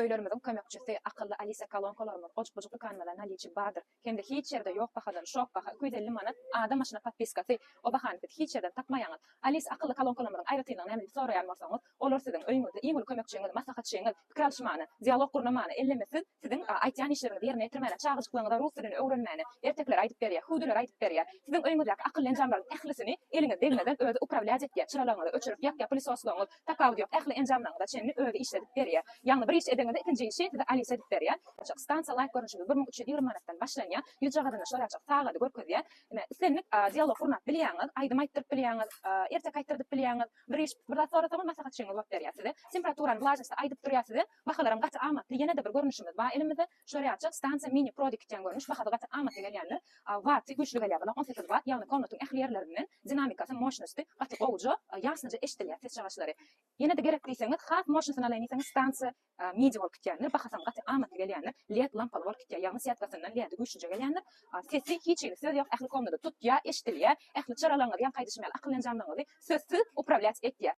öylerimizin kömekçisi akıllı Alisa kolonkalarımız oç-bucuklu kanalına naliçi bardır. Kendi hiç yerde yok bakadan şok baka 250 manat adam başına patpiskası o bakanı hiç yerden takmayanız. Alisa akıllı kolonkalarımızın ayrıtıyla hem sorayan varsanız olur sizin öyünüzde iyi kömekçiniz, maslahatçınız, fikir alışmanı, diyalog kurnamanı ellemesin. Sizin aytyan işlerini yerine getirmene, çağırışıklığını da Rusların öğrenmene, erkekler aytıp beriyor, hudular aytıp beriyor. Sizin öyünüzdeki akıllı enjamların ehlisini eline delmeden öyle upravlayacak diye çıralığını öçürüp yak polisosluğunu takav diyor. Ehli enjamlarını da çenini öyle işledip beriyor. Yani bir iş edildiğinde ikinci işi de Alisa edip beriyor. Stansa like görünüşümüz 1320 manattan başlanıyor. Yüce kadını şöyle açık sağladı görküzüyor. Üstelik diyalog kurnak biliyorsunuz, aydım ayttırıp biliyorsunuz, erkek ayttırıp biliyorsunuz. Bir iş burada sonra tamam maslahatçınız bak beriyor size. Temperaturanı vlažnosti aydıp duruyor size. Bakalım kaç amatlı yine de bir görünüşümüz var. Elimizde şöyle açık stansa mini product diyen görünüş. Bakalım kaç amatlı gelyenler. Vatı güçlü geliyor. 18 watt. Yani konutun ehliyerlerinin dinamikası, moşnosti, kaç oğucu, yansıcı eşitliği, ses çavaşları. Yine de gerekliyseniz, haf moşnosunu alayınıysanız stansa midi volt kityenler. Bakalım kaç amatlı gelyenler. LED lampalı volt kityen. Yani siyatkasından LED güçlüce gelyenler. Sesi hiç ilgisi yok. Ehli konuda tut ya, eşitliği, ehli çaralanır, yan kaydışmayan, akıllanacağımdan sözsüz upravlyaç et diye.